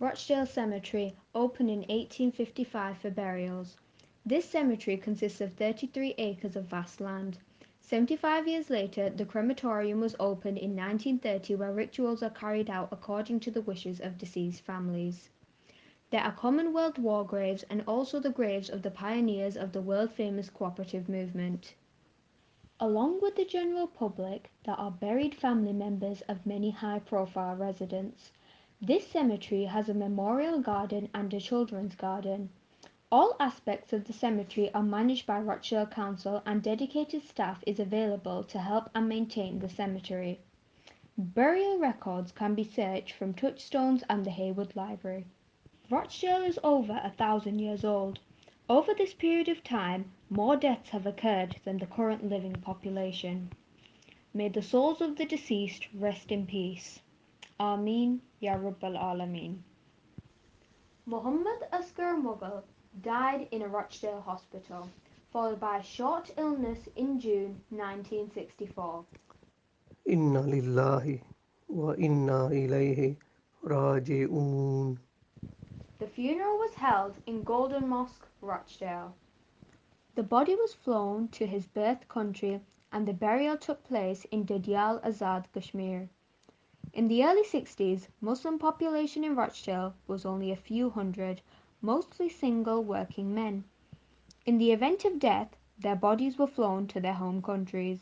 Rochdale Cemetery opened in 1855 for burials. This cemetery consists of 33 acres of vast land. 75 years later, the crematorium was opened in 1930 where rituals are carried out according to the wishes of deceased families. There are Commonwealth war graves and also the graves of the pioneers of the world-famous cooperative movement. Along with the general public, there are buried family members of many high-profile residents. This cemetery has a memorial garden and a children's garden. All aspects of the cemetery are managed by Rochdale Council and dedicated staff is available to help and maintain the cemetery. Burial records can be searched from touchstones and the Hayward Library. Rochdale is over 1,000 years old. Over this period of time, more deaths have occurred than the current living population. May the souls of the deceased rest in peace. Ameen Ya Rabbal Alameen. Muhammad Asghar Mughal died in a Rochdale hospital, followed by a short illness in June 1964. Inna lillahi wa inna ilayhi raji'un. The funeral was held in Golden Mosque, Rochdale. The body was flown to his birth country and the burial took place in Dadial Azad, Kashmir. In the early 60s, Muslim population in Rochdale was only a few hundred, mostly single working men. In the event of death, their bodies were flown to their home countries.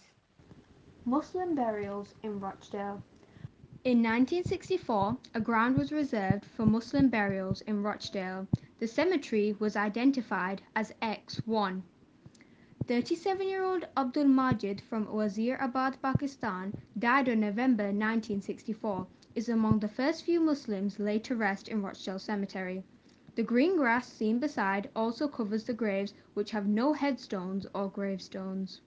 Muslim burials in Rochdale. In 1964, a ground was reserved for Muslim burials in Rochdale. The cemetery was identified as X1. 37-year-old Abdul Majid from Wazirabad, Pakistan, died on November 1964, is among the first few Muslims laid to rest in Rochdale Cemetery. The green grass seen beside also covers the graves which have no headstones or gravestones.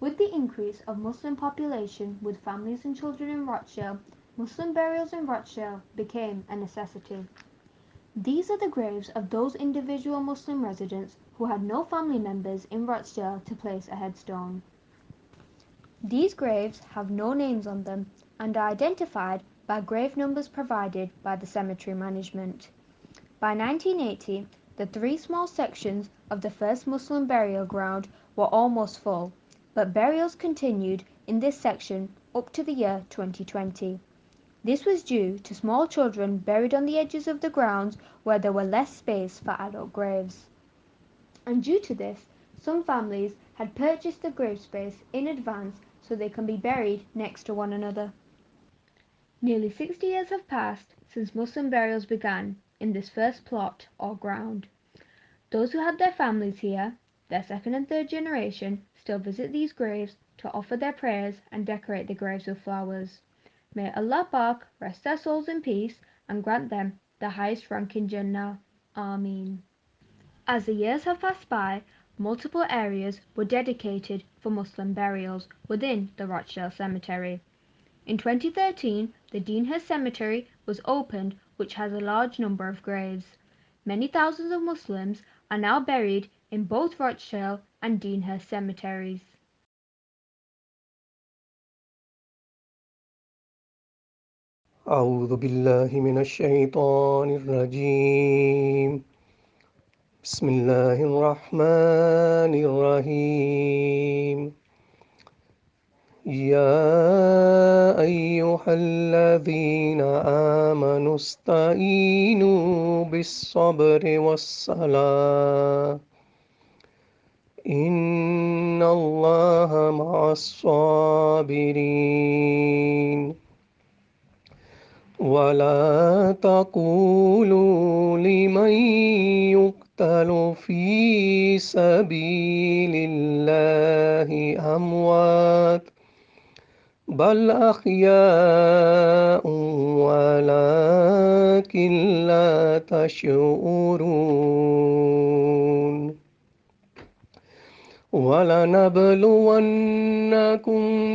With the increase of Muslim population with families and children in Rochdale, Muslim burials in Rochdale became a necessity. These are the graves of those individual Muslim residents who had no family members in Rochdale to place a headstone. These graves have no names on them and are identified by grave numbers provided by the cemetery management. By 1980, the three small sections of the first Muslim burial ground were almost full, but burials continued in this section up to the year 2020. This was due to small children buried on the edges of the grounds where there were less space for adult graves. And due to this, some families had purchased the grave space in advance so they can be buried next to one another. Nearly 60 years have passed since Muslim burials began in this first plot or ground. Those who had their families here, their second and third generation, still visit these graves to offer their prayers and decorate the graves with flowers. May Allah Pak rest their souls in peace and grant them the highest rank in Jannah. Ameen. As the years have passed by, multiple areas were dedicated for Muslim burials within the Rochdale Cemetery. In 2013, the Deanhurst Cemetery was opened, which has a large number of graves. Many thousands of Muslims are now buried in both Rochdale and Deanhurst cemeteries. أعوذ بالله من الشيطان الرجيم. بسم الله الرحمن الرحيم. يا أيها الذين آمنوا استعينوا بالصبر والصلاة إن الله مع الصابرين ولا تقولوا لمن يقتل في سبيل الله أموات بل أحياء ولكن لا تشعرون ولنبلونكم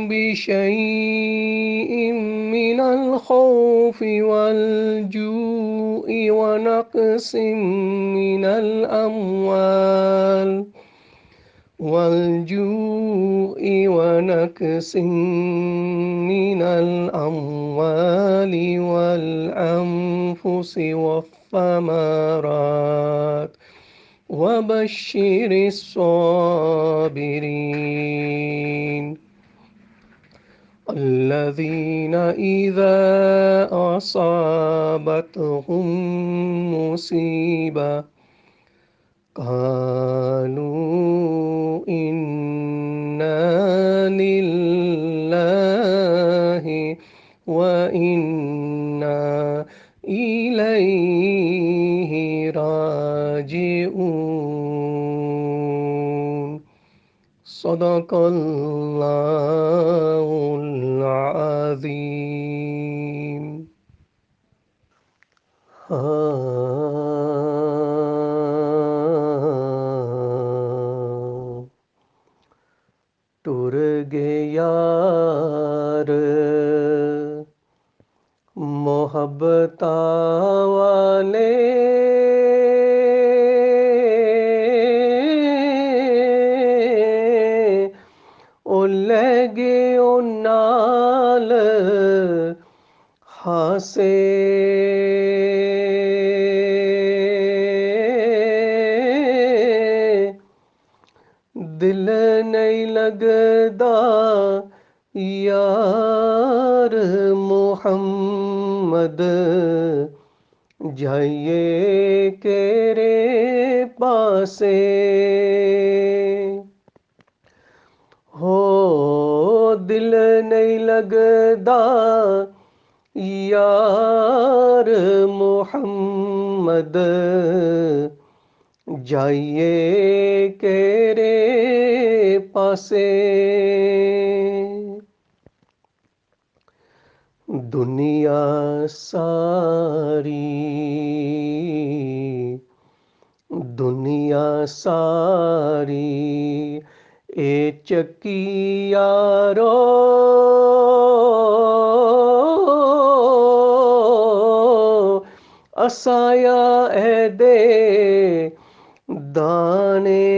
بشيء من الخوف والجوع ونقص من الأموال والأنفس الأنفس والثمرات وبشر الصابرين الذين إذا أصابتهم مصيبة قالوا إنا لله وإنا إليه راجعون صدق الله العظيم. टुर गए यार मोहब्बता वाले ओ लगे ओ नाल हासे दिल नहीं लगदा यार मोहम्मद जाइए केरे पासे हो दिल नहीं लगदा यार मोहम्मद जाइए केरे पासे दुनिया सारी दुनिया सारी ए चक्की यारो असाया ए दे दाने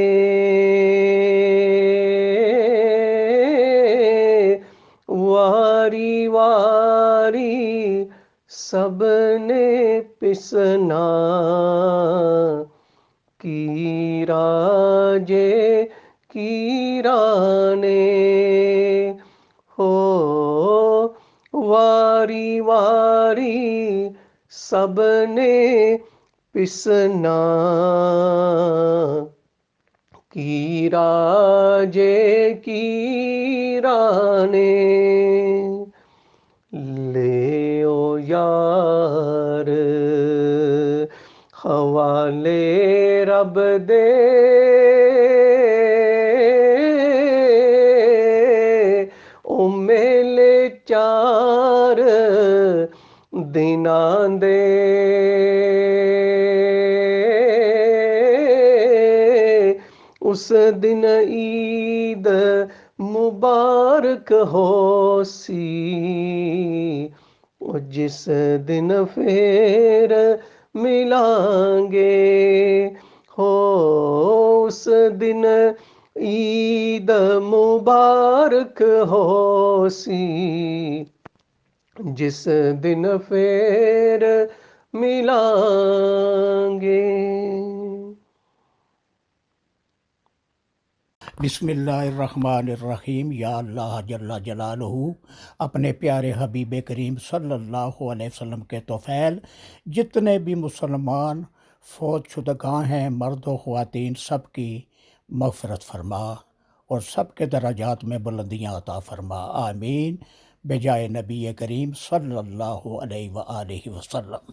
वारी वारी सबने पिसना की राजे की राने हो वारी वारी सबने पिसना की राजे की राने ले ओ यार हवाले रब दे ओ मेले चार दिनां दे उस दिन ईद मुबारक हो सी जिस दिन फिर मिलांगे हो उस दिन ईद मुबारक हो सी जिस दिन फिर मिलांगे। बिस्मिल्लाहिर्रहमानिर्रहीम। या अल्लाह जल्ला जलालहू अपने प्यारे हबीब करीम सल्लल्लाहु अलैहि वसल्लम के तोफ़ैल जितने भी मुसलमान फौत शुदगां हैं मर्द व ख़वातीन सब की मग़फ़िरत फ़रमा और सब के दराजात में बुलंदियाँ अता फ़रमा आमीन बेजाए नबी करीम सल्लल्लाहु अलैहि वसल्लम।